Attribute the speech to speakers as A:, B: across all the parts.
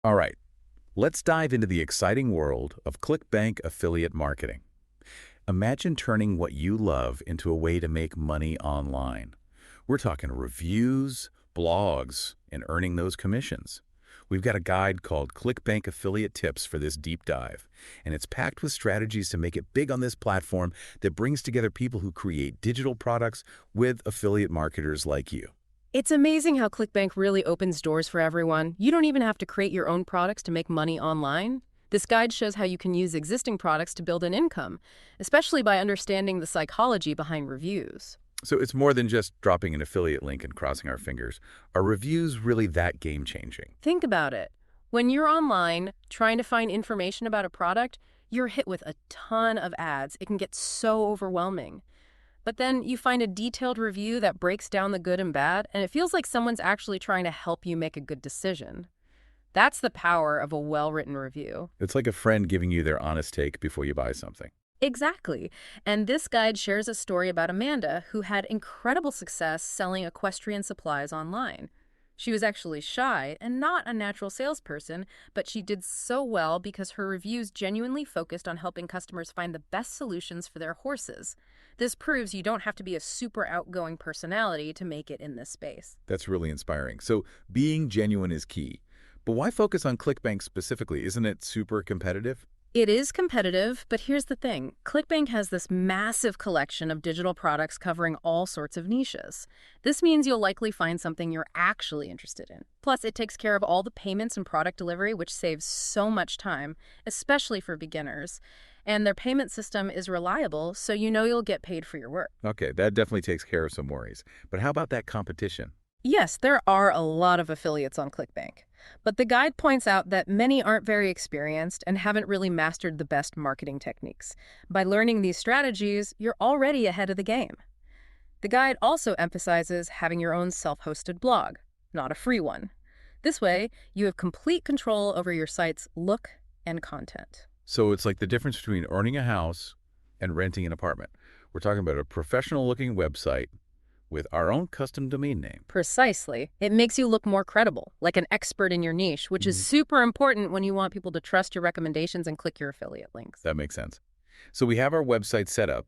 A: All right, let's dive into the exciting world of ClickBank affiliate marketing. Imagine turning what you love into a way to make money online. We're talking reviews, blogs, and earning those commissions. We've got a guide called ClickBank Affiliate Tips for this deep dive, and it's packed with strategies to make it big on this platform that brings together people who create digital products with affiliate marketers like you.
B: It's amazing how ClickBank really opens doors for everyone. You don't even have to create your own products to make money online. This guide shows how you can use existing products to build an income, especially by understanding the psychology behind reviews.
A: So it's more than just dropping an affiliate link and crossing our fingers. Are reviews really that game-changing?
B: Think about it. When you're online trying to find information about a product, you're hit with a ton of ads. It can get so overwhelming. But then you find a detailed review that breaks down the good and bad, and it feels like someone's actually trying to help you make a good decision. That's the power of a well-written review.
A: It's like a friend giving you their honest take before you buy something.
B: Exactly. And this guide shares a story about Amanda, who had incredible success selling equestrian supplies online. She was actually shy and not a natural salesperson, but she did so well because her reviews genuinely focused on helping customers find the best solutions for their horses. This proves you don't have to be a super outgoing personality to make it in this space.
A: That's really inspiring. So being genuine is key. But why focus on ClickBank specifically? Isn't it super competitive?
B: It is competitive, but here's the thing. ClickBank has this massive collection of digital products covering all sorts of niches. This means you'll likely find something you're actually interested in. Plus, it takes care of all the payments and product delivery, which saves so much time, especially for beginners. And their payment system is reliable, so you know you'll get paid for your work.
A: Okay, that definitely takes care of some worries. But how about that competition?
B: Yes, there are a lot of affiliates on ClickBank, but the guide points out that many aren't very experienced and haven't really mastered the best marketing techniques. By learning these strategies, you're already ahead of the game. The guide also emphasizes having your own self-hosted blog, not a free one. This way, you have complete control over your site's look and content.
A: So it's like the difference between owning a house and renting an apartment. We're talking about a professional-looking website with our own custom domain name.
B: Precisely. It makes you look more credible, like an expert in your niche, which is super important when you want people to trust your recommendations and click your affiliate links.
A: That makes sense. So we have our website set up.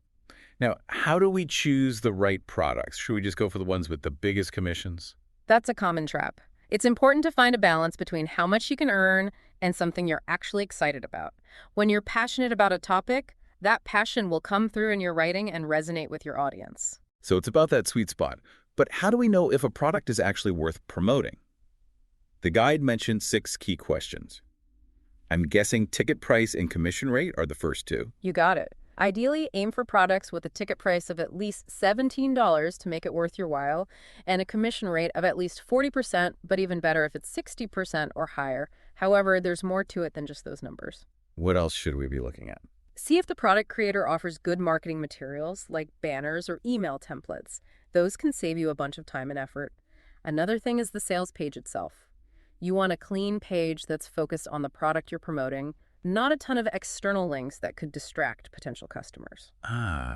A: Now, how do we choose the right products? Should we just go for the ones with the biggest commissions?
B: That's a common trap. It's important to find a balance between how much you can earn and something you're actually excited about. When you're passionate about a topic, that passion will come through in your writing and resonate with your audience.
A: So it's about that sweet spot. But how do we know if a product is actually worth promoting? The guide mentioned 6 key questions. I'm guessing ticket price and commission rate are the first 2.
B: You got it. Ideally, aim for products with a ticket price of at least $17 to make it worth your while, and a commission rate of at least 40%, but even better if it's 60% or higher. However, there's more to it than just those numbers.
A: What else should we be looking at?
B: See if the product creator offers good marketing materials like banners or email templates. Those can save you a bunch of time and effort. Another thing is the sales page itself. You want a clean page that's focused on the product you're promoting, not a ton of external links that could distract potential customers.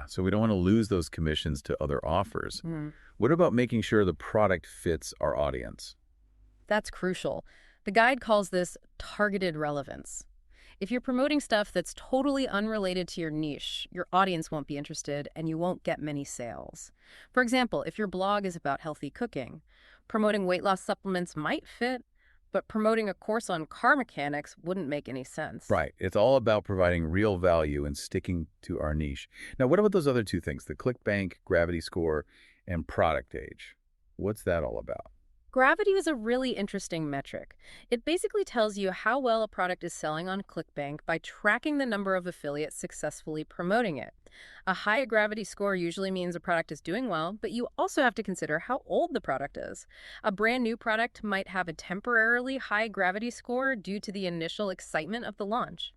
A: So we don't want to lose those commissions to other offers.
B: Mm.
A: What about making sure the product fits our audience?
B: That's crucial. The guide calls this targeted relevance. If you're promoting stuff that's totally unrelated to your niche, your audience won't be interested and you won't get many sales. For example, if your blog is about healthy cooking, promoting weight loss supplements might fit, but promoting a course on car mechanics wouldn't make any sense.
A: Right. It's all about providing real value and sticking to our niche. Now, what about those other 2 things, the ClickBank, Gravity Score, and product age? What's that all about?
B: Gravity is a really interesting metric. It basically tells you how well a product is selling on ClickBank by tracking the number of affiliates successfully promoting it. A high gravity score usually means a product is doing well, but you also have to consider how old the product is. A brand new product might have a temporarily high gravity score due to the initial excitement of the launch.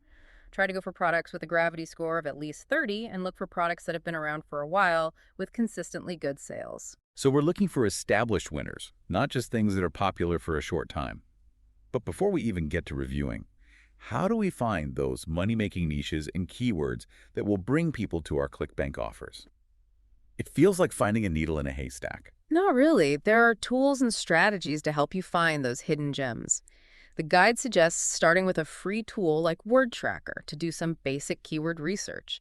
B: Try to go for products with a gravity score of at least 30 and look for products that have been around for a while with consistently good sales.
A: So we're looking for established winners, not just things that are popular for a short time. But before we even get to reviewing, how do we find those money-making niches and keywords that will bring people to our ClickBank offers? It feels like finding a needle in a haystack.
B: Not really. There are tools and strategies to help you find those hidden gems. The guide suggests starting with a free tool like Word Tracker to do some basic keyword research.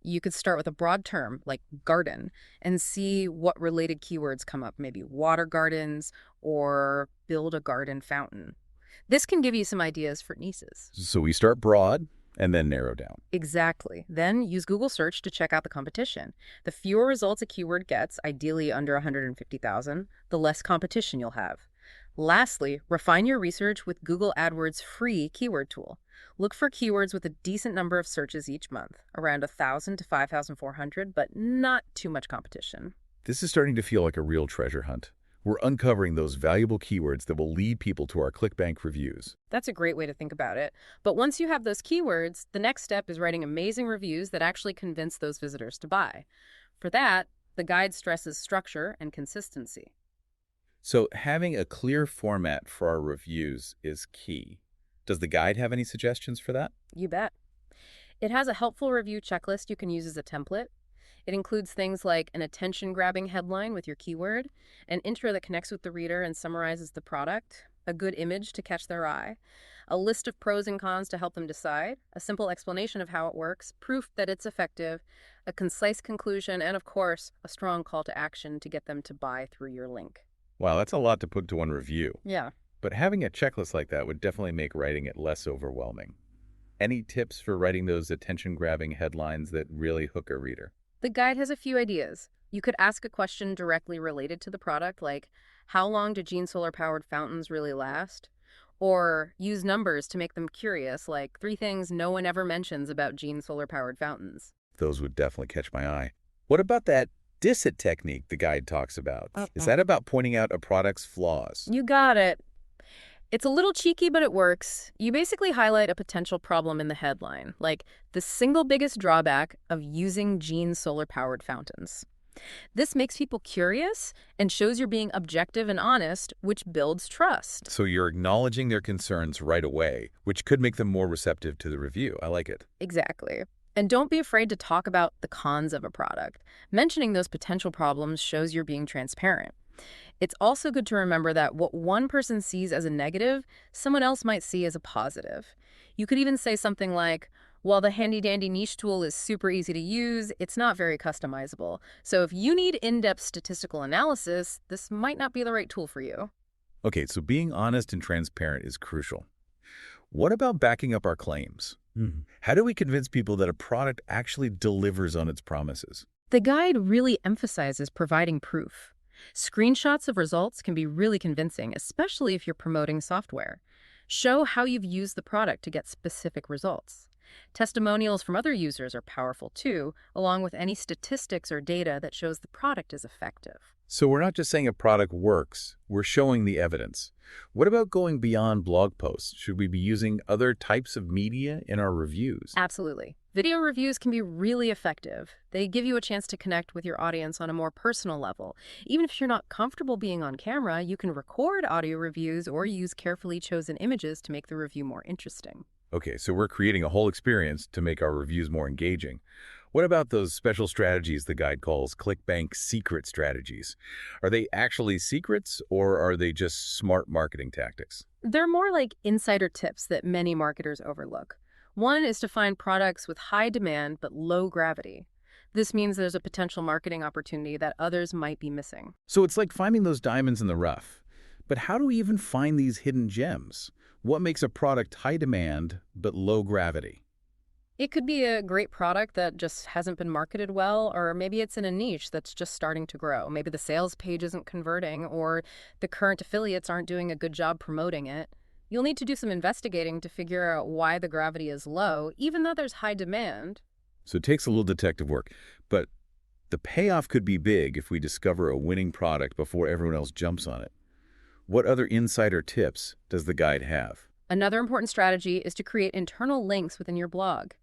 B: You could start with a broad term like garden and see what related keywords come up, maybe water gardens or build a garden fountain. This can give you some ideas for niches.
A: So we start broad and then narrow down.
B: Exactly. Then use Google Search to check out the competition. The fewer results a keyword gets, ideally under 150,000, the less competition you'll have. Lastly, refine your research with Google AdWords' free keyword tool. Look for keywords with a decent number of searches each month, around 1,000 to 5,400, but not too much competition.
A: This is starting to feel like a real treasure hunt. We're uncovering those valuable keywords that will lead people to our ClickBank reviews.
B: That's a great way to think about it. But once you have those keywords, the next step is writing amazing reviews that actually convince those visitors to buy. For that, the guide stresses structure and consistency.
A: So having a clear format for our reviews is key. Does the guide have any suggestions for that?
B: You bet. It has a helpful review checklist you can use as a template. It includes things like an attention-grabbing headline with your keyword, an intro that connects with the reader and summarizes the product, a good image to catch their eye, a list of pros and cons to help them decide, a simple explanation of how it works, proof that it's effective, a concise conclusion, and of course, a strong call to action to get them to buy through your link.
A: Wow, that's a lot to put to one review.
B: Yeah.
A: But having a checklist like that would definitely make writing it less overwhelming. Any tips for writing those attention-grabbing headlines that really hook a reader?
B: The guide has a few ideas. You could ask a question directly related to the product, like, how long do Gene solar-powered fountains really last? Or use numbers to make them curious, like 3 things no one ever mentions about Gene solar-powered fountains.
A: Those would definitely catch my eye. What about that DISIT technique the guide talks about? Is that about pointing out a product's flaws?
B: You got it. It's a little cheeky, but it works. You basically highlight a potential problem in the headline, like the single biggest drawback of using Gene solar-powered fountains. This makes people curious and shows you're being objective and honest, which builds trust.
A: So you're acknowledging their concerns right away, which could make them more receptive to the review. I like it.
B: Exactly. And don't be afraid to talk about the cons of a product. Mentioning those potential problems shows you're being transparent. It's also good to remember that what one person sees as a negative, someone else might see as a positive. You could even say something like, while the handy-dandy niche tool is super easy to use, it's not very customizable. So if you need in-depth statistical analysis, this might not be the right tool for you.
A: Okay, so being honest and transparent is crucial. What about backing up our claims? How do we convince people that a product actually delivers on its promises?
B: The guide really emphasizes providing proof. Screenshots of results can be really convincing, especially if you're promoting software. Show how you've used the product to get specific results. Testimonials from other users are powerful too, along with any statistics or data that shows the product is effective.
A: So we're not just saying a product works, we're showing the evidence. What about going beyond blog posts? Should we be using other types of media in our reviews?
B: Absolutely. Video reviews can be really effective. They give you a chance to connect with your audience on a more personal level. Even if you're not comfortable being on camera, you can record audio reviews or use carefully chosen images to make the review more interesting.
A: Okay, so we're creating a whole experience to make our reviews more engaging. What about those special strategies the guide calls ClickBank secret strategies? Are they actually secrets or are they just smart marketing tactics?
B: They're more like insider tips that many marketers overlook. One is to find products with high demand but low gravity. This means there's a potential marketing opportunity that others might be missing.
A: So it's like finding those diamonds in the rough. But how do we even find these hidden gems? What makes a product high demand but low gravity?
B: It could be a great product that just hasn't been marketed well, or maybe it's in a niche that's just starting to grow. Maybe the sales page isn't converting, or the current affiliates aren't doing a good job promoting it. You'll need to do some investigating to figure out why the gravity is low, even though there's high demand.
A: So it takes a little detective work, but the payoff could be big if we discover a winning product before everyone else jumps on it. What other insider tips does the guide have?
B: Another important strategy is to create internal links within your blog.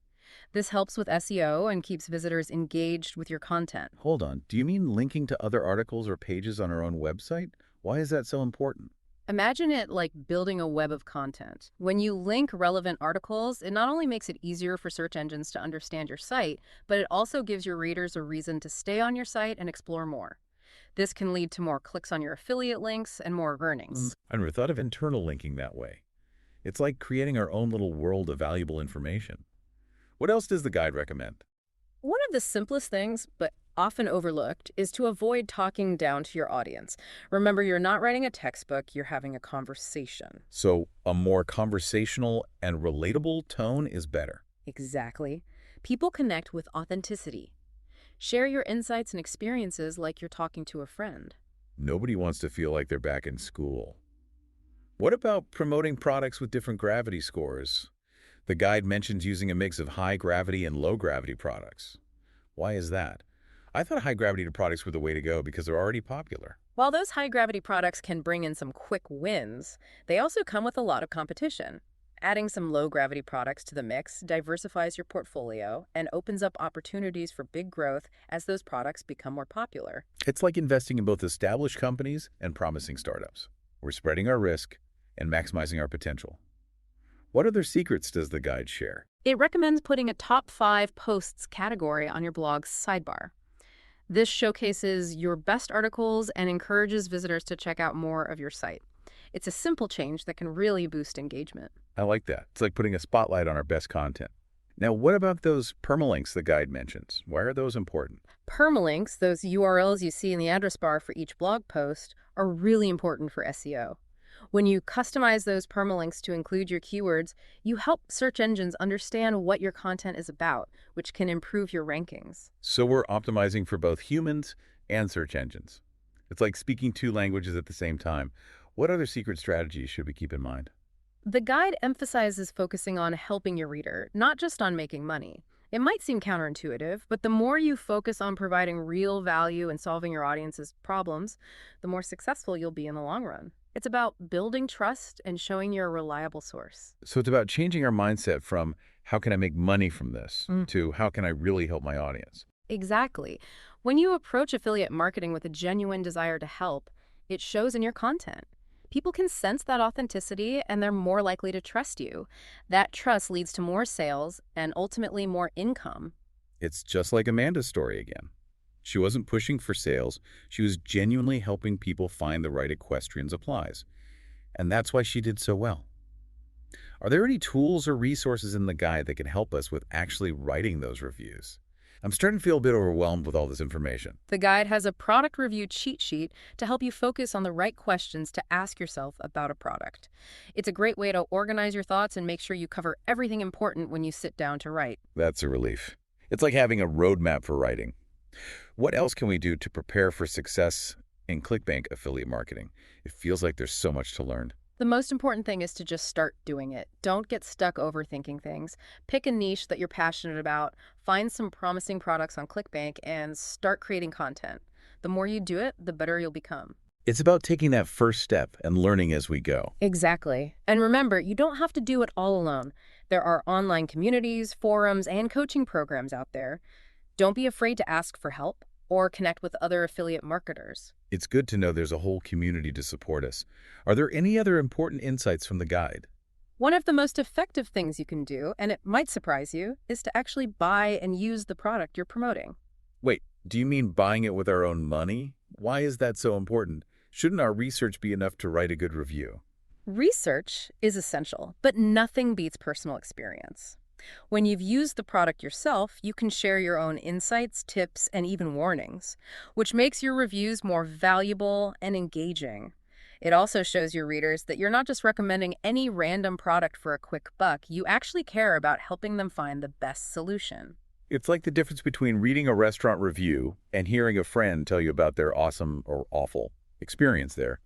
B: This helps with SEO and keeps visitors engaged with your content.
A: Hold on, do you mean linking to other articles or pages on our own website? Why is that so important?
B: Imagine it like building a web of content. When you link relevant articles, it not only makes it easier for search engines to understand your site, but it also gives your readers a reason to stay on your site and explore more. This can lead to more clicks on your affiliate links and more earnings.
A: I never thought of internal linking that way. It's like creating our own little world of valuable information. What else does the guide recommend?
B: One of the simplest things, but often overlooked, is to avoid talking down to your audience. Remember, you're not writing a textbook, you're having a conversation.
A: So a more conversational and relatable tone is better.
B: Exactly. People connect with authenticity. Share your insights and experiences like you're talking to a friend.
A: Nobody wants to feel like they're back in school. What about promoting products with different gravity scores? The guide mentions using a mix of high gravity and low gravity products. Why is that? I thought high gravity products were the way to go because they're already popular.
B: While those high-gravity products can bring in some quick wins, they also come with a lot of competition. Adding some low-gravity products to the mix diversifies your portfolio and opens up opportunities for big growth as those products become more popular.
A: It's like investing in both established companies and promising startups. We're spreading our risk and maximizing our potential. What other secrets does the guide share?
B: It recommends putting a top 5 posts category on your blog's sidebar. This showcases your best articles and encourages visitors to check out more of your site. It's a simple change that can really boost engagement.
A: I like that. It's like putting a spotlight on our best content. Now, what about those permalinks the guide mentions? Why are those important?
B: Permalinks, those URLs you see in the address bar for each blog post, are really important for SEO. When you customize those permalinks to include your keywords, you help search engines understand what your content is about, which can improve your rankings.
A: So we're optimizing for both humans and search engines. It's like speaking two languages at the same time. What other secret strategies should we keep in mind?
B: The guide emphasizes focusing on helping your reader, not just on making money. It might seem counterintuitive, but the more you focus on providing real value and solving your audience's problems, the more successful you'll be in the long run. It's about building trust and showing you're a reliable source.
A: So it's about changing our mindset from how can I make money from this to how can I really help my audience?
B: Exactly. When you approach affiliate marketing with a genuine desire to help, it shows in your content. People can sense that authenticity and they're more likely to trust you. That trust leads to more sales and ultimately more income.
A: It's just like Amanda's story again. She wasn't pushing for sales. She was genuinely helping people find the right equestrian supplies. And that's why she did so well. Are there any tools or resources in the guide that can help us with actually writing those reviews? I'm starting to feel a bit overwhelmed with all this information.
B: The guide has a product review cheat sheet to help you focus on the right questions to ask yourself about a product. It's a great way to organize your thoughts and make sure you cover everything important when you sit down to write.
A: That's a relief. It's like having a roadmap for writing. What else can we do to prepare for success in ClickBank affiliate marketing? It feels like there's so much to learn.
B: The most important thing is to just start doing it. Don't get stuck overthinking things. Pick a niche that you're passionate about, find some promising products on ClickBank, and start creating content. The more you do it, the better you'll become.
A: It's about taking that first step and learning as we go.
B: Exactly. And remember, you don't have to do it all alone. There are online communities, forums, and coaching programs out there. Don't be afraid to ask for help or connect with other affiliate marketers.
A: It's good to know there's a whole community to support us. Are there any other important insights from the guide?
B: One of the most effective things you can do, and it might surprise you, is to actually buy and use the product you're promoting.
A: Wait, do you mean buying it with our own money? Why is that so important? Shouldn't our research be enough to write a good review?
B: Research is essential, but nothing beats personal experience. When you've used the product yourself, you can share your own insights, tips, and even warnings, which makes your reviews more valuable and engaging. It also shows your readers that you're not just recommending any random product for a quick buck, you actually care about helping them find the best solution.
A: It's like the difference between reading a restaurant review and hearing a friend tell you about their awesome or awful experience there.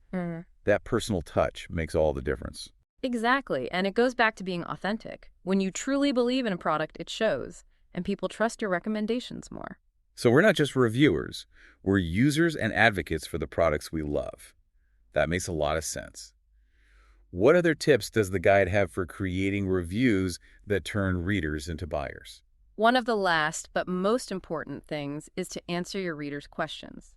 A: That personal touch makes all the difference.
B: Exactly, and it goes back to being authentic. When you truly believe in a product, it shows, and people trust your recommendations more.
A: So we're not just reviewers, we're users and advocates for the products we love. That makes a lot of sense. What other tips does the guide have for creating reviews that turn readers into buyers?
B: One of the last but most important things is to answer your readers' questions.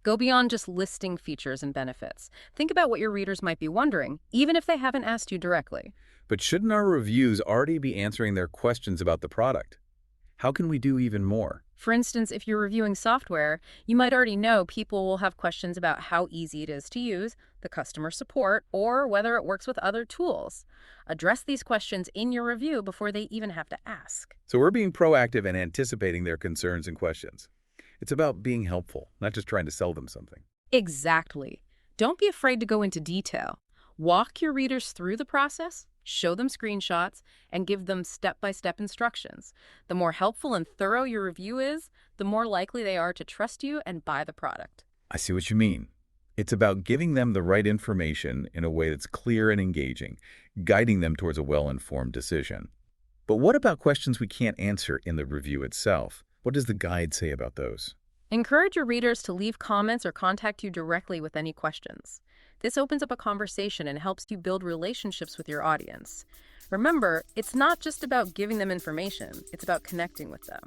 B: Go beyond just listing features and benefits. Think about what your readers might be wondering, even if they haven't asked you directly.
A: But shouldn't our reviews already be answering their questions about the product? How can we do even more?
B: For instance, if you're reviewing software, you might already know people will have questions about how easy it is to use, the customer support, or whether it works with other tools. Address these questions in your review before they even have to ask.
A: So we're being proactive and anticipating their concerns and questions. It's about being helpful, not just trying to sell them something.
B: Exactly. Don't be afraid to go into detail. Walk your readers through the process, show them screenshots, and give them step-by-step instructions. The more helpful and thorough your review is, the more likely they are to trust you and buy the product.
A: I see what you mean. It's about giving them the right information in a way that's clear and engaging, guiding them towards a well-informed decision. But what about questions we can't answer in the review itself? What does the guide say about those?
B: Encourage your readers to leave comments or contact you directly with any questions. This opens up a conversation and helps you build relationships with your audience. Remember, it's not just about giving them information, it's about connecting with them.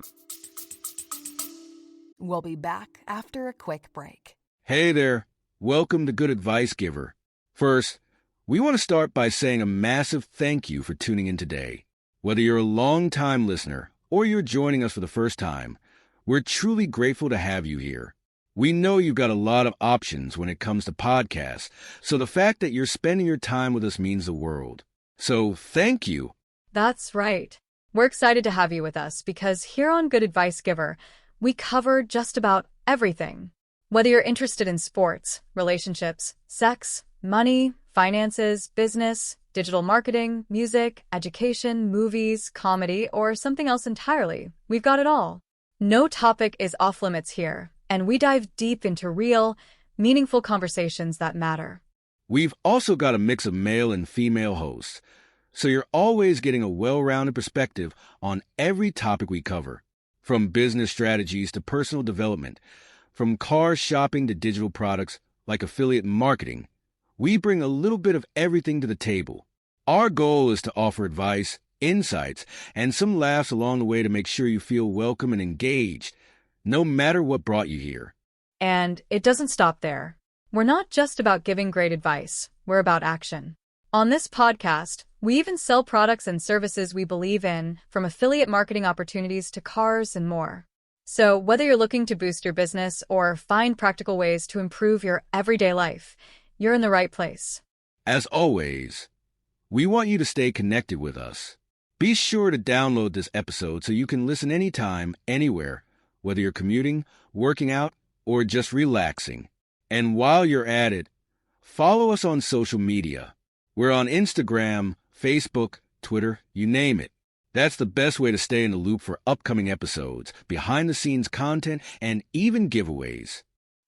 C: We'll be back after a quick break.
D: Hey there. Welcome to Good Advice Giver. First, we want to start by saying a massive thank you for tuning in today. Whether you're a long-time listener or you're joining us for the first time, we're truly grateful to have you here. We know you've got a lot of options when it comes to podcasts, so the fact that you're spending your time with us means the world. So thank you.
E: That's right. We're excited to have you with us because here on Good Advice Giver, we cover just about everything. Whether you're interested in sports, relationships, sex, money, finances, business, digital marketing, music, education, movies, comedy, or something else entirely, we've got it all. No topic is off limits here, and we dive deep into real, meaningful conversations that matter.
D: We've also got a mix of male and female hosts, so you're always getting a well-rounded perspective on every topic we cover, from business strategies to personal development, from car shopping to digital products like affiliate marketing. We bring a little bit of everything to the table. Our goal is to offer advice, insights, and some laughs along the way to make sure you feel welcome and engaged, no matter what brought you here.
E: And it doesn't stop there. We're not just about giving great advice, we're about action. On this podcast, we even sell products and services we believe in, from affiliate marketing opportunities to cars and more. So whether you're looking to boost your business or find practical ways to improve your everyday life, you're in the right place.
D: As always, we want you to stay connected with us. Be sure to download this episode so you can listen anytime, anywhere, whether you're commuting, working out, or just relaxing. And while you're at it, follow us on social media. We're on Instagram, Facebook, Twitter, you name it. That's the best way to stay in the loop for upcoming episodes, behind-the-scenes content, and even giveaways.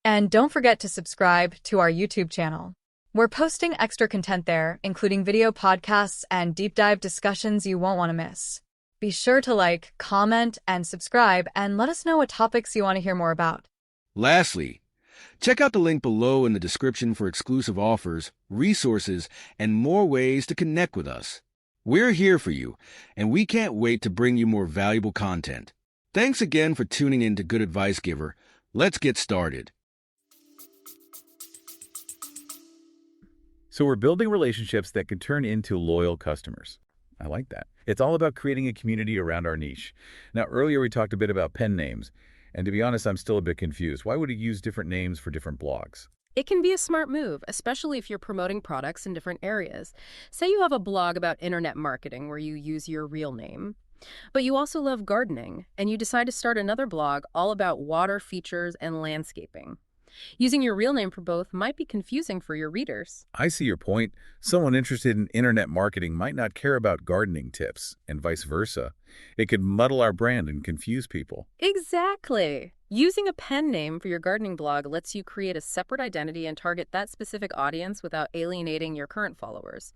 E: And don't forget to subscribe to our YouTube channel. We're posting extra content there, including video podcasts and deep dive discussions you won't want to miss. Be sure to like, comment, and subscribe, and let us know what topics you want to hear more about.
D: Lastly, check out the link below in the description for exclusive offers, resources, and more ways to connect with us. We're here for you, and we can't wait to bring you more valuable content. Thanks again for tuning in to Good Advice Giver. Let's get started.
A: So we're building relationships that could turn into loyal customers. I like that. It's all about creating a community around our niche. Now, earlier we talked a bit about pen names, and to be honest, I'm still a bit confused. Why would you use different names for different blogs?
B: It can be a smart move, especially if you're promoting products in different areas. Say you have a blog about internet marketing where you use your real name, but you also love gardening, and you decide to start another blog all about water features and landscaping. Using your real name for both might be confusing for your readers.
A: I see your point. Someone interested in internet marketing might not care about gardening tips, and vice versa. It could muddle our brand and confuse people.
B: Exactly. Using a pen name for your gardening blog lets you create a separate identity and target that specific audience without alienating your current followers.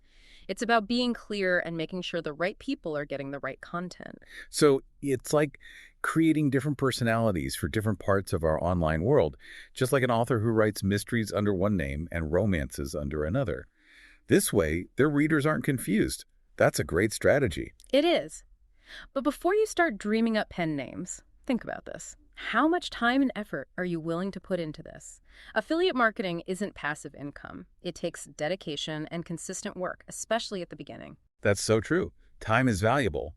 B: It's about being clear and making sure the right people are getting the right content.
A: So it's like creating different personalities for different parts of our online world, just like an author who writes mysteries under one name and romances under another. This way, their readers aren't confused. That's a great strategy.
B: It is. But before you start dreaming up pen names, think about this. How much time and effort are you willing to put into this? Affiliate marketing isn't passive income. It takes dedication and consistent work, especially at the beginning.
A: That's so true. Time is valuable.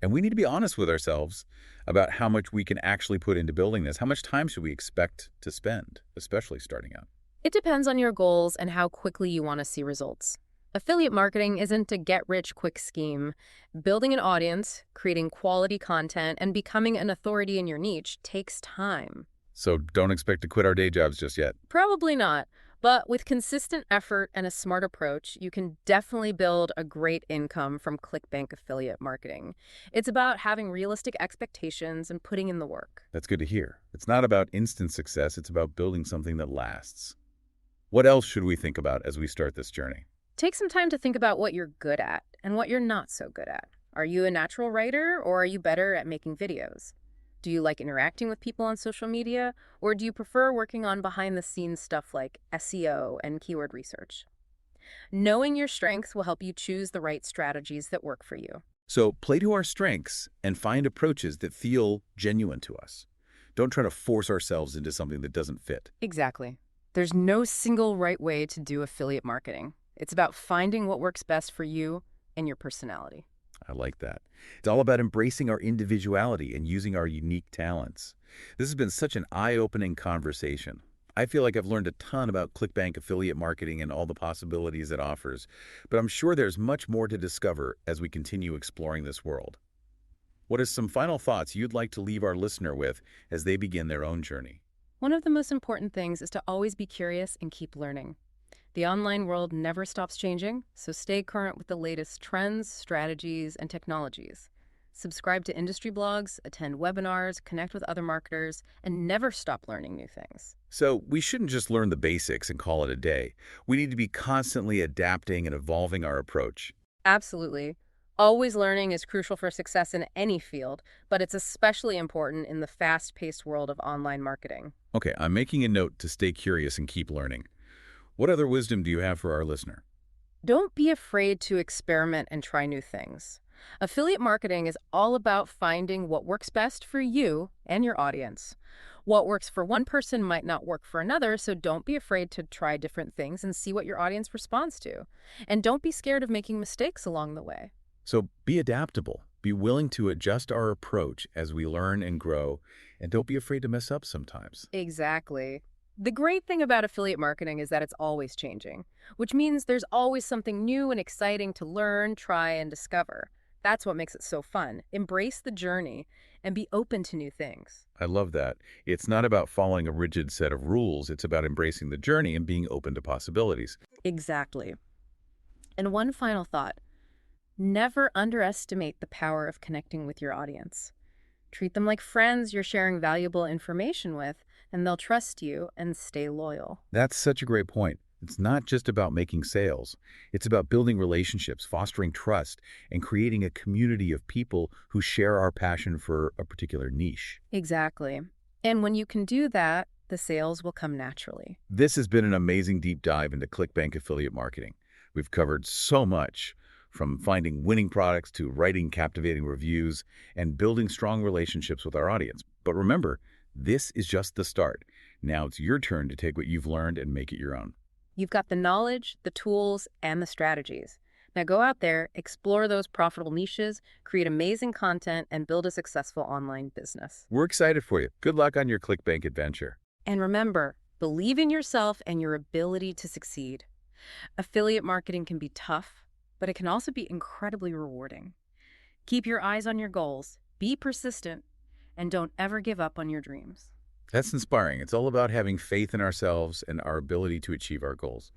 A: And we need to be honest with ourselves about how much we can actually put into building this. How much time should we expect to spend, especially starting out?
B: It depends on your goals and how quickly you want to see results. Affiliate marketing isn't a get-rich-quick scheme. Building an audience, creating quality content, and becoming an authority in your niche takes time.
A: So don't expect to quit our day jobs just yet.
B: Probably not, but with consistent effort and a smart approach, you can definitely build a great income from ClickBank affiliate marketing. It's about having realistic expectations and putting in the work.
A: That's good to hear. It's not about instant success. It's about building something that lasts. What else should we think about as we start this journey?
B: Take some time to think about what you're good at and what you're not so good at. Are you a natural writer, or are you better at making videos? Do you like interacting with people on social media, or do you prefer working on behind-the-scenes stuff like SEO and keyword research? Knowing your strengths will help you choose the right strategies that work for you.
A: So play to our strengths and find approaches that feel genuine to us. Don't try to force ourselves into something that doesn't fit.
B: Exactly. There's no single right way to do affiliate marketing. It's about finding what works best for you and your personality.
A: I like that. It's all about embracing our individuality and using our unique talents. This has been such an eye-opening conversation. I feel like I've learned a ton about ClickBank affiliate marketing and all the possibilities it offers, but I'm sure there's much more to discover as we continue exploring this world. What are some final thoughts you'd like to leave our listener with as they begin their own journey?
B: One of the most important things is to always be curious and keep learning. The online world never stops changing, so stay current with the latest trends, strategies, and technologies. Subscribe to industry blogs, attend webinars, connect with other marketers, and never stop learning new things.
A: So we shouldn't just learn the basics and call it a day. We need to be constantly adapting and evolving our approach.
B: Absolutely. Always learning is crucial for success in any field, but it's especially important in the fast-paced world of online marketing.
A: Okay, I'm making a note to stay curious and keep learning. What other wisdom do you have for our listener?
B: Don't be afraid to experiment and try new things. Affiliate marketing is all about finding what works best for you and your audience. What works for one person might not work for another, so don't be afraid to try different things and see what your audience responds to. And don't be scared of making mistakes along the way.
A: So be adaptable. Be willing to adjust our approach as we learn and grow, and don't be afraid to mess up sometimes.
B: Exactly. The great thing about affiliate marketing is that it's always changing, which means there's always something new and exciting to learn, try, and discover. That's what makes it so fun. Embrace the journey and be open to new things.
A: I love that. It's not about following a rigid set of rules. It's about embracing the journey and being open to possibilities.
B: Exactly. And one final thought. Never underestimate the power of connecting with your audience. Treat them like friends you're sharing valuable information with, and they'll trust you and stay loyal.
A: That's such a great point. It's not just about making sales. It's about building relationships, fostering trust, and creating a community of people who share our passion for a particular niche.
B: Exactly. And when you can do that, the sales will come naturally.
A: This has been an amazing deep dive into ClickBank affiliate marketing. We've covered so much, from finding winning products to writing captivating reviews and building strong relationships with our audience. But remember, this is just the start. Now it's your turn to take what you've learned and make it your own.
B: You've got the knowledge, the tools, and the strategies. Now go out there, explore those profitable niches, create amazing content, and build a successful online business.
A: We're excited for you. Good luck on your ClickBank adventure.
B: And remember, believe in yourself and your ability to succeed. Affiliate marketing can be tough, but it can also be incredibly rewarding. Keep your eyes on your goals, be persistent, and don't ever give up on your dreams.
A: That's inspiring. It's all about having faith in ourselves and our ability to achieve our goals.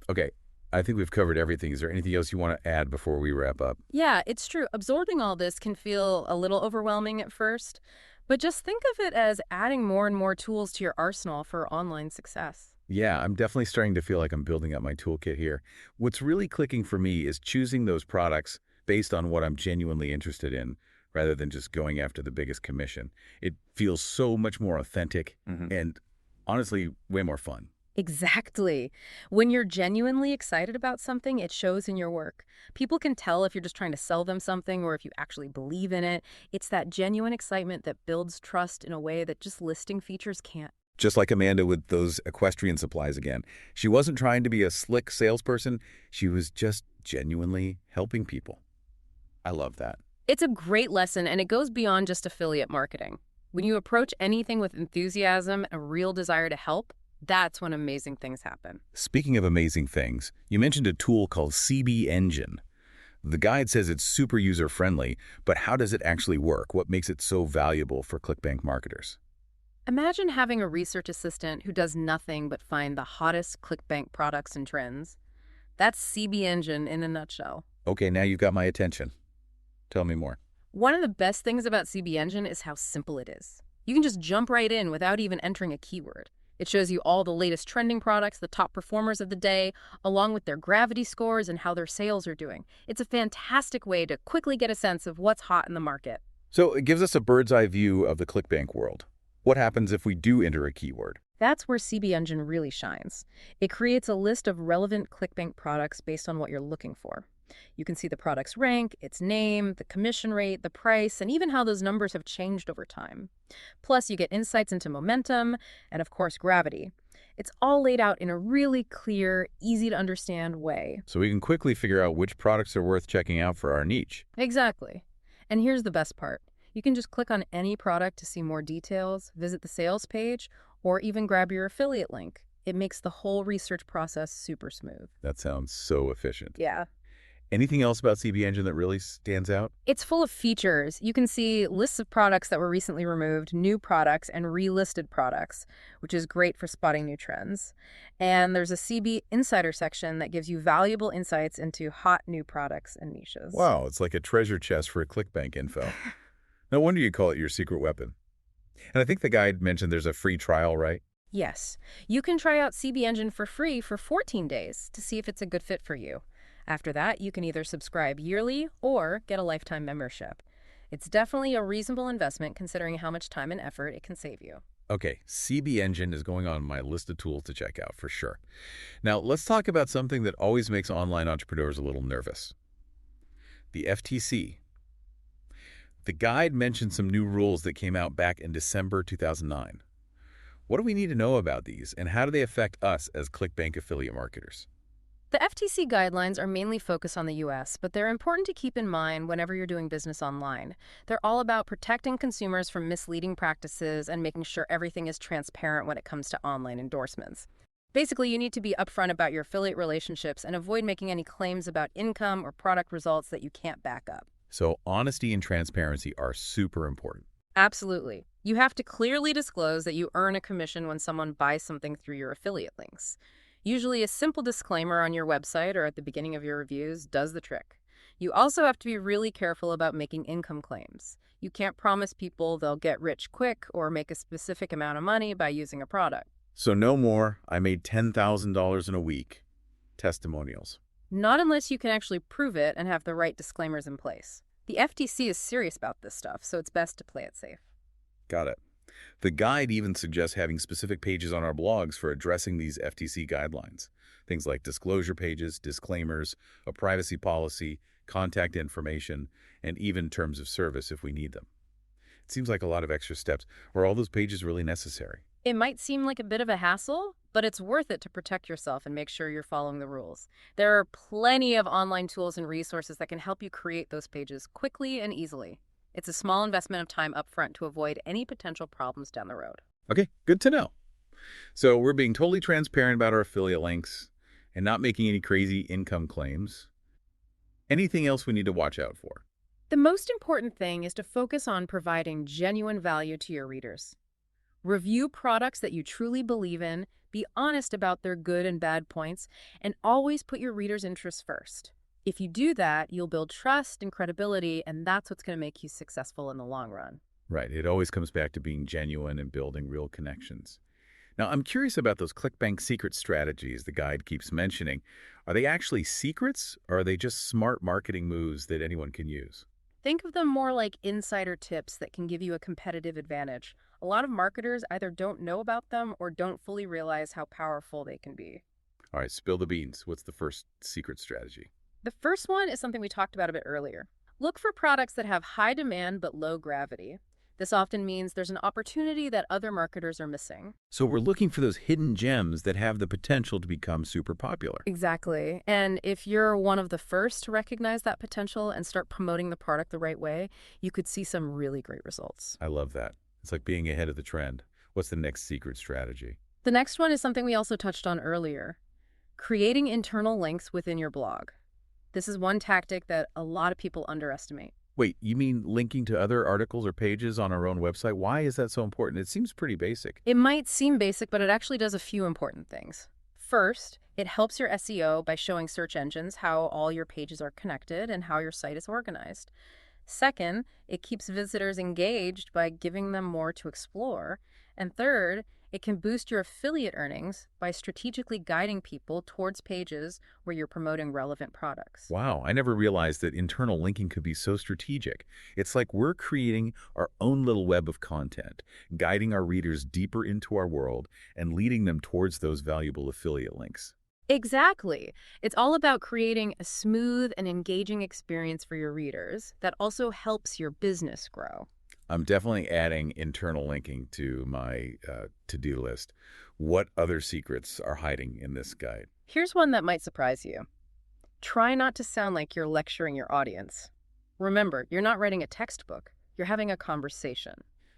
A: Okay, I think we've covered everything. Is there anything else you want to add before we wrap up?
B: Yeah, it's true. Absorbing all this can feel a little overwhelming at first, but just think of it as adding more and more tools to your arsenal for online success.
A: Yeah, I'm definitely starting to feel like I'm building up my toolkit here. What's really clicking for me is choosing those products based on what I'm genuinely interested in, rather than just going after the biggest commission. It feels so much more authentic and honestly way more fun.
B: Exactly. When you're genuinely excited about something, it shows in your work. People can tell if you're just trying to sell them something or if you actually believe in it. It's that genuine excitement that builds trust in a way that just listing features can't.
A: Just like Amanda with those equestrian supplies again. She wasn't trying to be a slick salesperson. She was just genuinely helping people. I love that.
B: It's a great lesson, and it goes beyond just affiliate marketing. When you approach anything with enthusiasm and a real desire to help, that's when amazing things happen.
A: Speaking of amazing things, you mentioned a tool called CB Engine. The guide says it's super user-friendly, but how does it actually work? What makes it so valuable for ClickBank marketers?
B: Imagine having a research assistant who does nothing but find the hottest ClickBank products and trends. That's CB Engine in a nutshell.
A: Okay, now you've got my attention. Tell me more.
B: One of the best things about CB Engine is how simple it is. You can just jump right in without even entering a keyword. It shows you all the latest trending products, the top performers of the day, along with their gravity scores and how their sales are doing. It's a fantastic way to quickly get a sense of what's hot in the market.
A: So it gives us a bird's eye view of the ClickBank world. What happens if we do enter a keyword?
B: That's where CB Engine really shines. It creates a list of relevant ClickBank products based on what you're looking for. You can see the product's rank, its name, the commission rate, the price, and even how those numbers have changed over time. Plus, you get insights into momentum and, of course, gravity. It's all laid out in a really clear, easy-to-understand way.
A: So we can quickly figure out which products are worth checking out for our niche.
B: Exactly. And here's the best part. You can just click on any product to see more details, visit the sales page, or even grab your affiliate link. It makes the whole research process super smooth.
A: That sounds so efficient.
B: Yeah.
A: Anything else about CB Engine that really stands out?
B: It's full of features. You can see lists of products that were recently removed, new products, and relisted products, which is great for spotting new trends. And there's a CB Insider section that gives you valuable insights into hot new products and niches.
A: Wow, it's like a treasure chest for ClickBank info. No wonder you call it your secret weapon. And I think the guide mentioned there's a free trial, right?
B: Yes. You can try out CB Engine for free for 14 days to see if it's a good fit for you. After that, you can either subscribe yearly or get a lifetime membership. It's definitely a reasonable investment considering how much time and effort it can save you.
A: Okay, CB Engine is going on my list of tools to check out for sure. Now, let's talk about something that always makes online entrepreneurs a little nervous. The FTC. The guide mentioned some new rules that came out back in December 2009. What do we need to know about these, and how do they affect us as ClickBank affiliate marketers?
B: The FTC guidelines are mainly focused on the U.S., but they're important to keep in mind whenever you're doing business online. They're all about protecting consumers from misleading practices and making sure everything is transparent when it comes to online endorsements. Basically, you need to be upfront about your affiliate relationships and avoid making any claims about income or product results that you can't back up.
A: So honesty and transparency are super important.
B: Absolutely. You have to clearly disclose that you earn a commission when someone buys something through your affiliate links. Usually a simple disclaimer on your website or at the beginning of your reviews does the trick. You also have to be really careful about making income claims. You can't promise people they'll get rich quick or make a specific amount of money by using a product.
A: So no more, I made $10,000 in a week. Testimonials.
B: Not unless you can actually prove it and have the right disclaimers in place. The FTC is serious about this stuff, so it's best to play it safe.
A: Got it. The guide even suggests having specific pages on our blogs for addressing these FTC guidelines. Things like disclosure pages, disclaimers, a privacy policy, contact information, and even terms of service if we need them. It seems like a lot of extra steps. Are all those pages really necessary?
B: It might seem like a bit of a hassle, but it's worth it to protect yourself and make sure you're following the rules. There are plenty of online tools and resources that can help you create those pages quickly and easily. It's a small investment of time up front to avoid any potential problems down the road.
A: Okay, good to know. So we're being totally transparent about our affiliate links and not making any crazy income claims. Anything else we need to watch out for?
B: The most important thing is to focus on providing genuine value to your readers. Review products that you truly believe in, be honest about their good and bad points, and always put your readers' interests first. If you do that, you'll build trust and credibility, and that's what's going to make you successful in the long run.
A: Right. It always comes back to being genuine and building real connections. Now, I'm curious about those ClickBank secret strategies the guide keeps mentioning. Are they actually secrets, or are they just smart marketing moves that anyone can use?
B: Think of them more like insider tips that can give you a competitive advantage. A lot of marketers either don't know about them or don't fully realize how powerful they can be.
A: All right, spill the beans. What's the first secret strategy?
B: The first one is something we talked about a bit earlier. Look for products that have high demand but low gravity. This often means there's an opportunity that other marketers are missing.
A: So we're looking for those hidden gems that have the potential to become super popular.
B: Exactly. And if you're one of the first to recognize that potential and start promoting the product the right way, you could see some really great results.
A: I love that. It's like being ahead of the trend. What's the next secret strategy?
B: The next one is something we also touched on earlier, creating internal links within your blog. This is one tactic that a lot of people underestimate.
A: Wait, you mean linking to other articles or pages on our own website? Why is that so important? It seems pretty basic.
B: It might seem basic, but it actually does a few important things. First, it helps your SEO by showing search engines how all your pages are connected and how your site is organized. Second, it keeps visitors engaged by giving them more to explore. And third, it can boost your affiliate earnings by strategically guiding people towards pages where you're promoting relevant products.
A: Wow, I never realized that internal linking could be so strategic. It's like we're creating our own little web of content, guiding our readers deeper into our world and leading them towards those valuable affiliate links.
B: Exactly. It's all about creating a smooth and engaging experience for your readers that also helps your business grow.
A: I'm definitely adding internal linking to my to-do list. What other secrets are hiding in this guide?
B: Here's one that might surprise you. Try not to sound like you're lecturing your audience. Remember, you're not writing a textbook. You're having a conversation.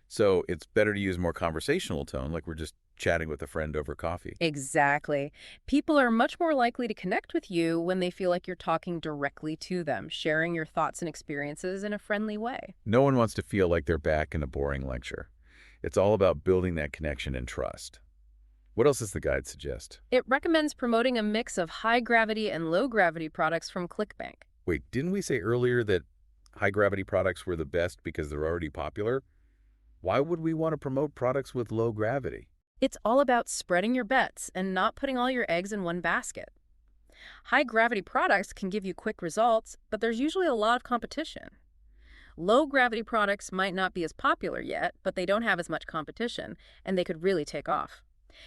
A: So it's better to use more conversational tone, like we're just chatting with a friend over coffee.
B: Exactly. People are much more likely to connect with you when they feel like you're talking directly to them, sharing your thoughts and experiences in a friendly way.
A: No one wants to feel like they're back in a boring lecture. It's all about building that connection and trust. What else does the guide suggest?
B: It recommends promoting a mix of high-gravity and low-gravity products from ClickBank.
A: Wait, didn't we say earlier that high-gravity products were the best because they're already popular? Why would we want to promote products with low gravity?
B: It's all about spreading your bets and not putting all your eggs in one basket. High-gravity products can give you quick results, but there's usually a lot of competition. Low-gravity products might not be as popular yet, but they don't have as much competition, and they could really take off.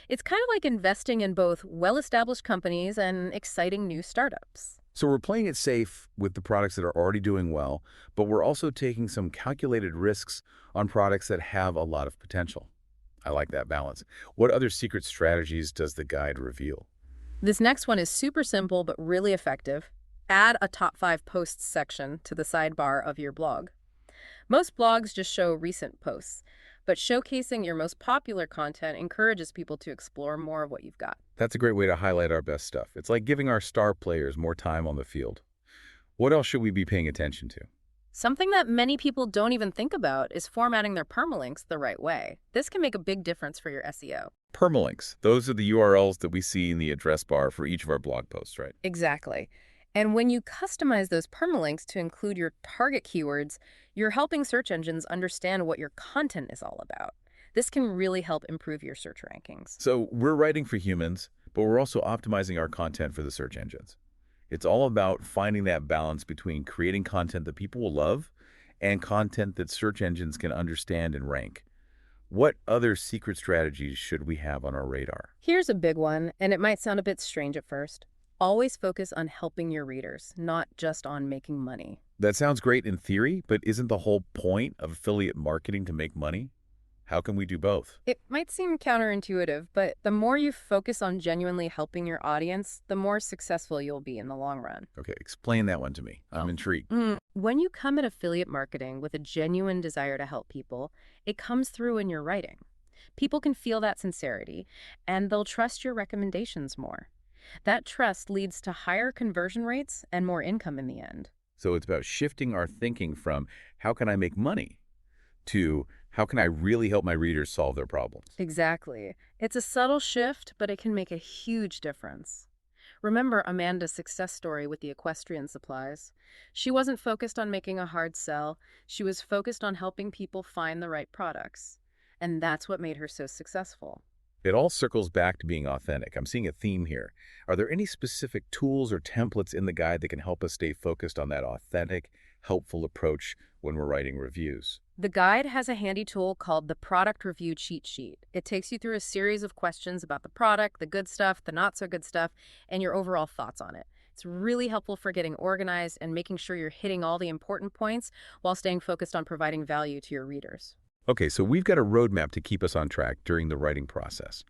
B: It's kind of like investing in both well-established companies and exciting new startups.
A: So we're playing it safe with the products that are already doing well, but we're also taking some calculated risks on products that have a lot of potential. I like that balance. What other secret strategies does the guide reveal?
B: This next one is super simple but really effective. Add a top 5 posts section to the sidebar of your blog. Most blogs just show recent posts, but showcasing your most popular content encourages people to explore more of what you've got.
A: That's a great way to highlight our best stuff. It's like giving our star players more time on the field. What else should we be paying attention to?
B: Something that many people don't even think about is formatting their permalinks the right way. This can make a big difference for your SEO.
A: Permalinks. Those are the URLs that we see in the address bar for each of our blog posts, right?
B: Exactly. And when you customize those permalinks to include your target keywords, you're helping search engines understand what your content is all about. This can really help improve your search rankings.
A: So we're writing for humans, but we're also optimizing our content for the search engines. It's all about finding that balance between creating content that people will love and content that search engines can understand and rank. What other secret strategies should we have on our radar?
B: Here's a big one, and it might sound a bit strange at first. Always focus on helping your readers, not just on making money.
A: That sounds great in theory, but isn't the whole point of affiliate marketing to make money? How can we do both?
B: It might seem counterintuitive, but the more you focus on genuinely helping your audience, the more successful you'll be in the long run.
A: Okay, explain that one to me. I'm intrigued.
B: When you come at affiliate marketing with a genuine desire to help people, it comes through in your writing. People can feel that sincerity, and they'll trust your recommendations more. That trust leads to higher conversion rates and more income in the end.
A: So it's about shifting our thinking from how can I make money to how can I really help my readers solve their problems?
B: Exactly. It's a subtle shift, but it can make a huge difference. Remember Amanda's success story with the equestrian supplies. She wasn't focused on making a hard sell. She was focused on helping people find the right products. And that's what made her so successful.
A: It all circles back to being authentic. I'm seeing a theme here. Are there any specific tools or templates in the guide that can help us stay focused on that authentic, helpful approach when we're writing reviews?
B: The guide has a handy tool called the Product Review Cheat Sheet. It takes you through a series of questions about the product, the good stuff, the not so good stuff, and your overall thoughts on it. It's really helpful for getting organized and making sure you're hitting all the important points while staying focused on providing value to your readers.
A: Okay, so we've got a roadmap to keep us on track during the writing process.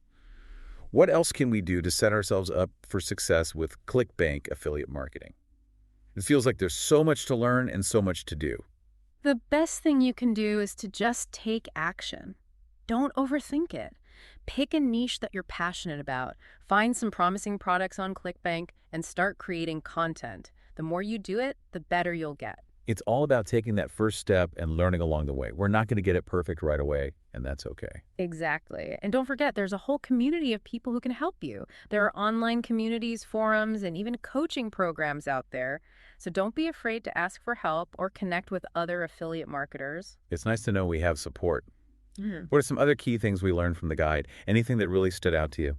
A: What else can we do to set ourselves up for success with ClickBank affiliate marketing? It feels like there's so much to learn and so much to do.
B: The best thing you can do is to just take action. Don't overthink it. Pick a niche that you're passionate about. Find some promising products on ClickBank and start creating content. The more you do it, the better you'll get.
A: It's all about taking that first step and learning along the way. We're not going to get it perfect right away, and that's okay.
B: Exactly. And don't forget, there's a whole community of people who can help you. There are online communities, forums, and even coaching programs out there. So don't be afraid to ask for help or connect with other affiliate marketers.
A: It's nice to know we have support.
B: Mhm.
A: What are some other key things we learned from the guide? Anything that really stood out to you?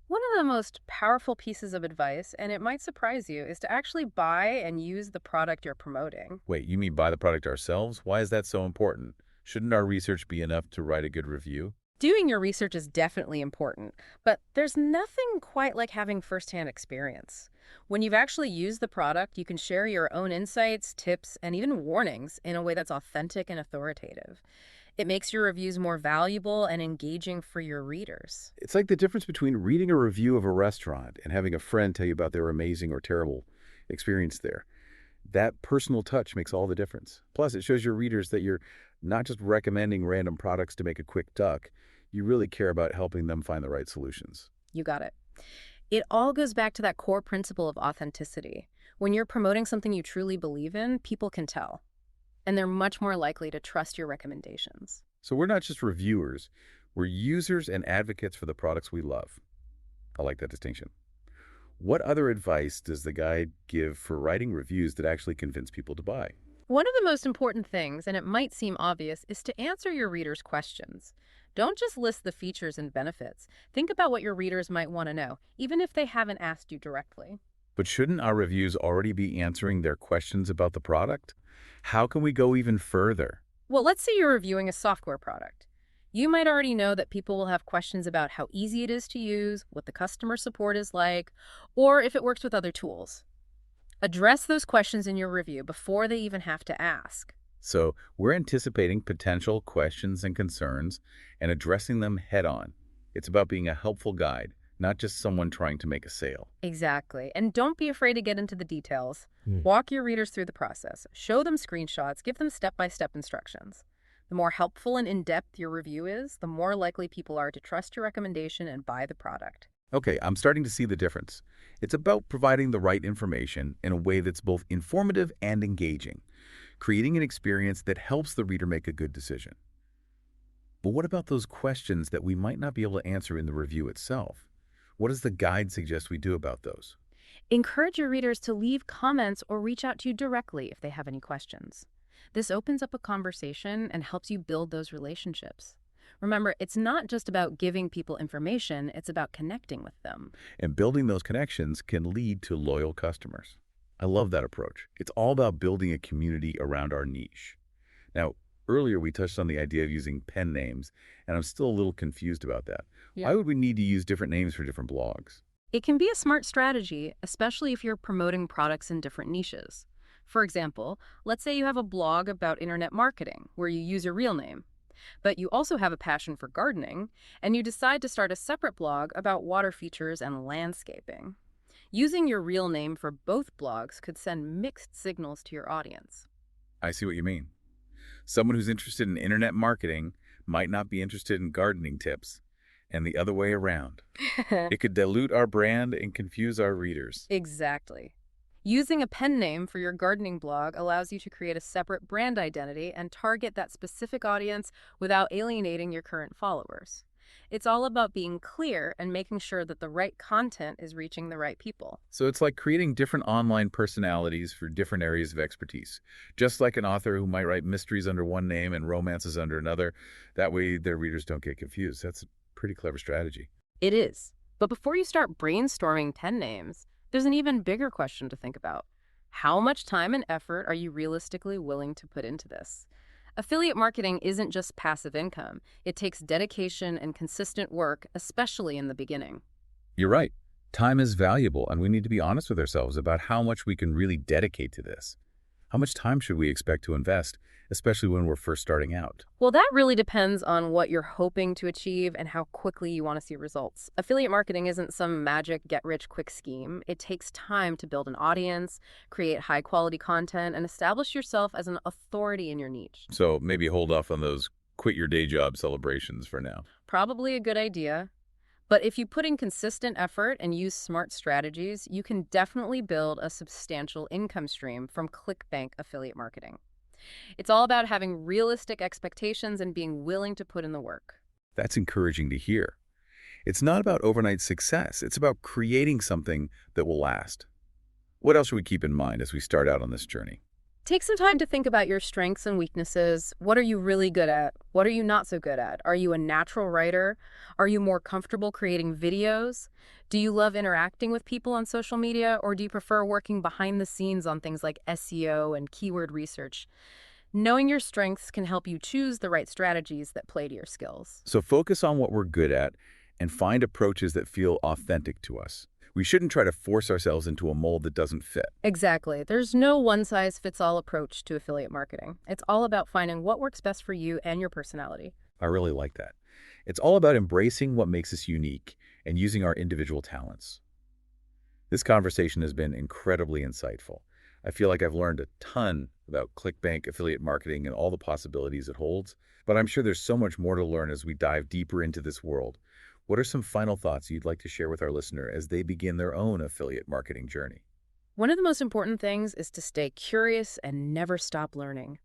B: One of the most powerful pieces of advice, and it might surprise you, is to actually buy and use the product you're promoting.
A: Wait, you mean buy the product ourselves? Why is that so important? Shouldn't our research be enough to write a good review?
B: Doing your research is definitely important, but there's nothing quite like having firsthand experience. When you've actually used the product, you can share your own insights, tips, and even warnings in a way that's authentic and authoritative. It makes your reviews more valuable and engaging for your readers.
A: It's like the difference between reading a review of a restaurant and having a friend tell you about their amazing or terrible experience there. That personal touch makes all the difference. Plus, it shows your readers that you're not just recommending random products to make a quick buck. You really care about helping them find the right solutions.
B: You got it. It all goes back to that core principle of authenticity. When you're promoting something you truly believe in, people can tell, and they're much more likely to trust your recommendations.
A: So we're not just reviewers. We're users and advocates for the products we love. I like that distinction. What other advice does the guide give for writing reviews that actually convince people to buy?
B: One of the most important things, and it might seem obvious, is to answer your readers' questions. Don't just list the features and benefits. Think about what your readers might want to know, even if they haven't asked you directly.
A: But shouldn't our reviews already be answering their questions about the product? How can we go even further?
B: Well, let's say you're reviewing a software product. You might already know that people will have questions about how easy it is to use, what the customer support is like, or if it works with other tools. Address those questions in your review before they even have to ask.
A: So we're anticipating potential questions and concerns and addressing them head on. It's about being a helpful guide, not just someone trying to make a sale.
B: Exactly. And don't be afraid to get into the details. Walk your readers through the process. Show them screenshots. Give them step-by-step instructions. The more helpful and in-depth your review is, the more likely people are to trust your recommendation and buy the product.
A: Okay, I'm starting to see the difference. It's about providing the right information in a way that's both informative and engaging, creating an experience that helps the reader make a good decision. But what about those questions that we might not be able to answer in the review itself? What does the guide suggest we do about those?
B: Encourage your readers to leave comments or reach out to you directly if they have any questions. This opens up a conversation and helps you build those relationships. Remember, it's not just about giving people information, it's about connecting with them.
A: And building those connections can lead to loyal customers. I love that approach. It's all about building a community around our niche. Now, earlier we touched on the idea of using pen names, and I'm still a little confused about that.
B: Yeah.
A: Why would we need to use different names for different blogs?
B: It can be a smart strategy, especially if you're promoting products in different niches. For example, let's say you have a blog about internet marketing where you use your real name, but you also have a passion for gardening, and you decide to start a separate blog about water features and landscaping. Using your real name for both blogs could send mixed signals to your audience.
A: I see what you mean. Someone who's interested in internet marketing might not be interested in gardening tips, and the other way around. It could dilute our brand and confuse our readers.
B: Exactly. Using a pen name for your gardening blog allows you to create a separate brand identity and target that specific audience without alienating your current followers. It's all about being clear and making sure that the right content is reaching the right people.
A: So it's like creating different online personalities for different areas of expertise. Just like an author who might write mysteries under one name and romances under another. That way their readers don't get confused. That's a pretty clever strategy.
B: It is. But before you start brainstorming pen names, there's an even bigger question to think about. How much time and effort are you realistically willing to put into this? Affiliate marketing isn't just passive income. It takes dedication and consistent work, especially in the beginning.
A: You're right. Time is valuable, and we need to be honest with ourselves about how much we can really dedicate to this. How much time should we expect to invest, especially when we're first starting out?
B: Well, that really depends on what you're hoping to achieve and how quickly you want to see results. Affiliate marketing isn't some magic get-rich-quick scheme. It takes time to build an audience, create high-quality content, and establish yourself as an authority in your niche.
A: So maybe hold off on those quit your day job celebrations for now.
B: Probably a good idea. But if you put in consistent effort and use smart strategies, you can definitely build a substantial income stream from ClickBank affiliate marketing. It's all about having realistic expectations and being willing to put in the work.
A: That's encouraging to hear. It's not about overnight success. It's about creating something that will last. What else should we keep in mind as we start out on this journey?
B: Take some time to think about your strengths and weaknesses. What are you really good at? What are you not so good at? Are you a natural writer? Are you more comfortable creating videos? Do you love interacting with people on social media, or do you prefer working behind the scenes on things like SEO and keyword research? Knowing your strengths can help you choose the right strategies that play to your skills.
A: So focus on what we're good at and find approaches that feel authentic to us. We shouldn't try to force ourselves into a mold that doesn't fit.
B: Exactly. There's no one-size-fits-all approach to affiliate marketing. It's all about finding what works best for you and your personality.
A: I really like that. It's all about embracing what makes us unique and using our individual talents. This conversation has been incredibly insightful. I feel like I've learned a ton about ClickBank affiliate marketing and all the possibilities it holds, but I'm sure there's so much more to learn as we dive deeper into this world. What are some final thoughts you'd like to share with our listener as they begin their own affiliate marketing journey?
B: One of the most important things is to stay curious and never stop learning.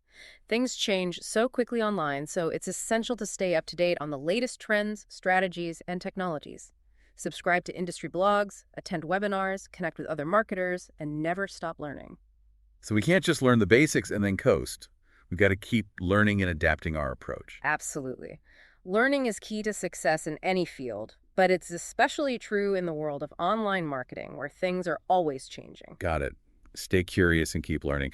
B: Things change so quickly online, so it's essential to stay up to date on the latest trends, strategies, and technologies. Subscribe to industry blogs, attend webinars, connect with other marketers, and never stop learning.
A: So we can't just learn the basics and then coast. We've got to keep learning and adapting our approach.
B: Absolutely. Learning is key to success in any field, but it's especially true in the world of online marketing, where things are always changing.
A: Got it. Stay curious and keep learning.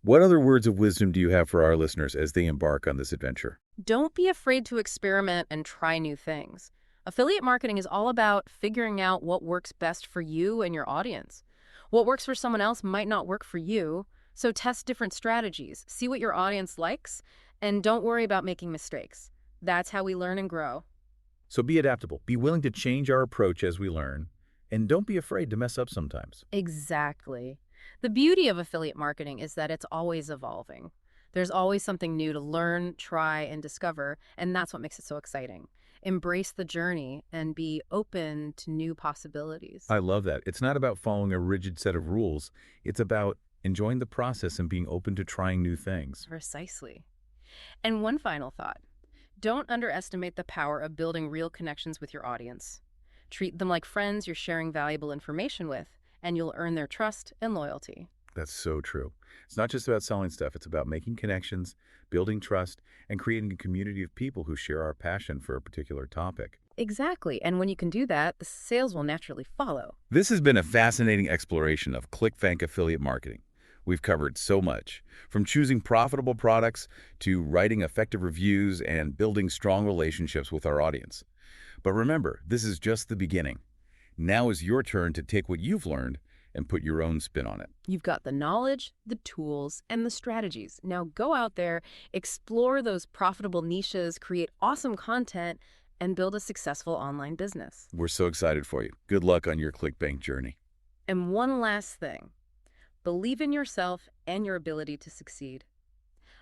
A: What other words of wisdom do you have for our listeners as they embark on this adventure?
B: Don't be afraid to experiment and try new things. Affiliate marketing is all about figuring out what works best for you and your audience. What works for someone else might not work for you, so test different strategies, see what your audience likes, and don't worry about making mistakes. That's how we learn and grow.
A: So be adaptable. Be willing to change our approach as we learn, and don't be afraid to mess up sometimes.
B: Exactly. The beauty of affiliate marketing is that it's always evolving. There's always something new to learn, try, and discover, and that's what makes it so exciting. Embrace the journey and be open to new possibilities.
A: I love that. It's not about following a rigid set of rules. It's about enjoying the process and being open to trying new things.
B: Precisely. And one final thought. Don't underestimate the power of building real connections with your audience. Treat them like friends you're sharing valuable information with, and you'll earn their trust and loyalty.
A: That's so true. It's not just about selling stuff. It's about making connections, building trust, and creating a community of people who share our passion for a particular topic.
B: Exactly. And when you can do that, the sales will naturally follow.
A: This has been a fascinating exploration of ClickBank affiliate marketing. We've covered so much, from choosing profitable products to writing effective reviews and building strong relationships with our audience. But remember, this is just the beginning. Now is your turn to take what you've learned and put your own spin on it.
B: You've got the knowledge, the tools, and the strategies. Now go out there, explore those profitable niches, create awesome content, and build a successful online business.
A: We're so excited for you. Good luck on your ClickBank journey.
B: And one last thing. Believe in yourself and your ability to succeed.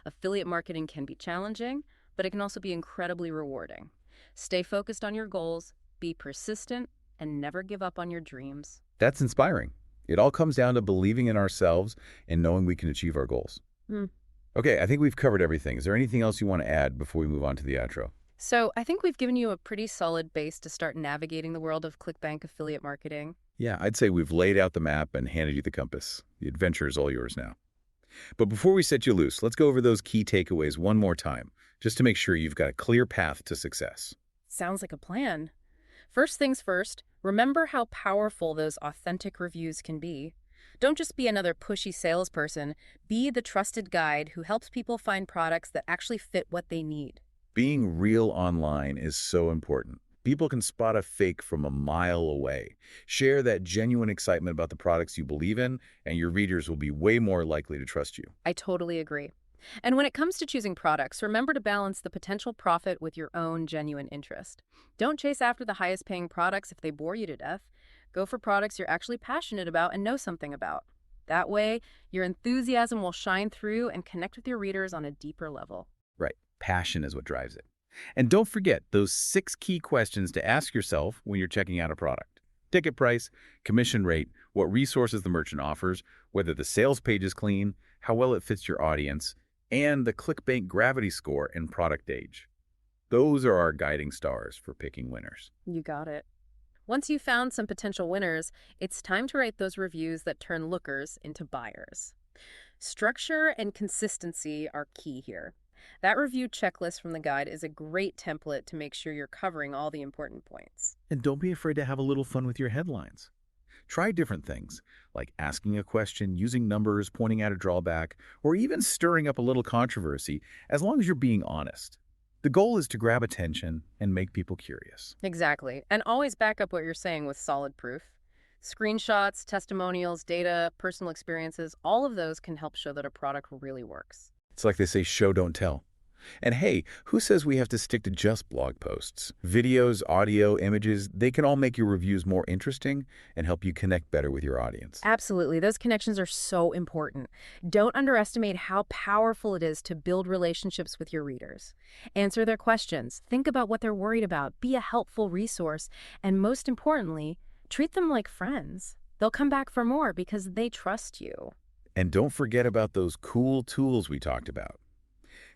B: Affiliate marketing can be challenging, but it can also be incredibly rewarding. Stay focused on your goals, be persistent, and never give up on your dreams.
A: That's inspiring. It all comes down to believing in ourselves and knowing we can achieve our goals. Okay, I think we've covered everything. Is there anything else you want to add before we move on to the outro?
B: So I think we've given you a pretty solid base to start navigating the world of ClickBank affiliate marketing.
A: Yeah, I'd say we've laid out the map and handed you the compass. The adventure is all yours now. But before we set you loose, let's go over those key takeaways one more time, just to make sure you've got a clear path to success.
B: Sounds like a plan. First things first, remember how powerful those authentic reviews can be. Don't just be another pushy salesperson. Be the trusted guide who helps people find products that actually fit what they need.
A: Being real online is so important. People can spot a fake from a mile away. Share that genuine excitement about the products you believe in, and your readers will be way more likely to trust you.
B: I totally agree. And when it comes to choosing products, remember to balance the potential profit with your own genuine interest. Don't chase after the highest paying products if they bore you to death. Go for products you're actually passionate about and know something about. That way, your enthusiasm will shine through and connect with your readers on a deeper level.
A: Right. Passion is what drives it. And don't forget those 6 key questions to ask yourself when you're checking out a product. Ticket price, commission rate, what resources the merchant offers, whether the sales page is clean, how well it fits your audience, and the ClickBank gravity score and product age. Those are our guiding stars for picking winners.
B: You got it. Once you've found some potential winners, it's time to write those reviews that turn lookers into buyers. Structure and consistency are key here. That review checklist from the guide is a great template to make sure you're covering all the important points.
A: And don't be afraid to have a little fun with your headlines. Try different things, like asking a question, using numbers, pointing out a drawback, or even stirring up a little controversy, as long as you're being honest. The goal is to grab attention and make people curious.
B: Exactly. And always back up what you're saying with solid proof. Screenshots, testimonials, data, personal experiences, all of those can help show that a product really works.
A: It's like they say, show, don't tell. And hey, who says we have to stick to just blog posts? Videos, audio, images, they can all make your reviews more interesting and help you connect better with your audience.
B: Absolutely. Those connections are so important. Don't underestimate how powerful it is to build relationships with your readers. Answer their questions. Think about what they're worried about. Be a helpful resource. And most importantly, treat them like friends. They'll come back for more because they trust you.
A: And don't forget about those cool tools we talked about.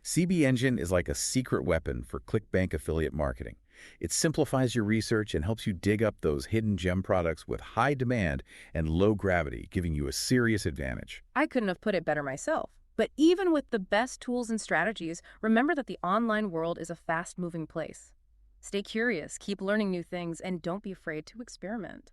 A: CB Engine is like a secret weapon for ClickBank affiliate marketing. It simplifies your research and helps you dig up those hidden gem products with high demand and low gravity, giving you a serious advantage.
B: I couldn't have put it better myself. But even with the best tools and strategies, remember that the online world is a fast-moving place. Stay curious, keep learning new things, and don't be afraid to experiment.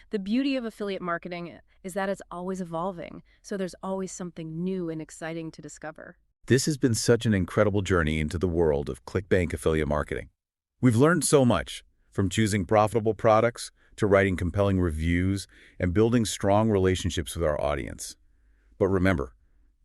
B: The beauty of affiliate marketing is that it's always evolving, so there's always something new and exciting to discover.
A: This has been such an incredible journey into the world of ClickBank affiliate marketing. We've learned so much, from choosing profitable products to writing compelling reviews and building strong relationships with our audience. But remember,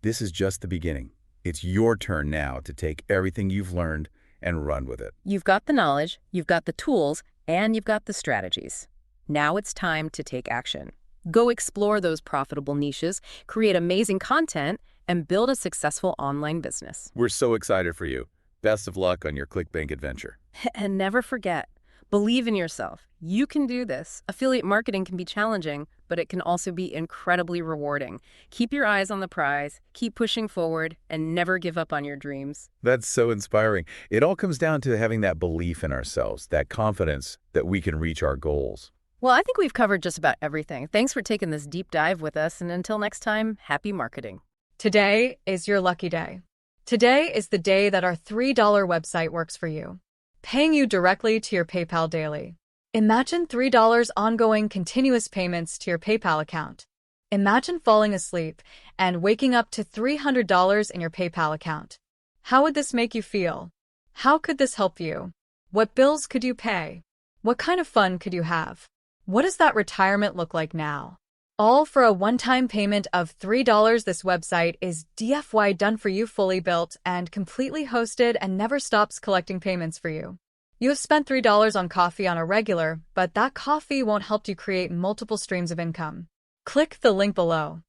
A: this is just the beginning. It's your turn now to take everything you've learned and run with it.
B: You've got the knowledge, you've got the tools, and you've got the strategies. Now it's time to take action. Go explore those profitable niches, create amazing content, and build a successful online business.
A: We're so excited for you. Best of luck on your ClickBank adventure.
B: And never forget, believe in yourself. You can do this. Affiliate marketing can be challenging, but it can also be incredibly rewarding. Keep your eyes on the prize, keep pushing forward, and never give up on your dreams.
A: That's so inspiring. It all comes down to having that belief in ourselves, that confidence that we can reach our goals.
B: Well, I think we've covered just about everything. Thanks for taking this deep dive with us, and until next time, happy marketing.
E: Today is your lucky day. Today is the day that our $3 website works for you, paying you directly to your PayPal daily. Imagine $3 ongoing continuous payments to your PayPal account. Imagine falling asleep and waking up to $300 in your PayPal account. How would this make you feel? How could this help you? What bills could you pay? What kind of fun could you have? What does that retirement look like now? All for a one-time payment of $3. This website is DFY done for you, fully built and completely hosted, and never stops collecting payments for you. You have spent $3 on coffee on a regular, but that coffee won't help you create multiple streams of income. Click the link below.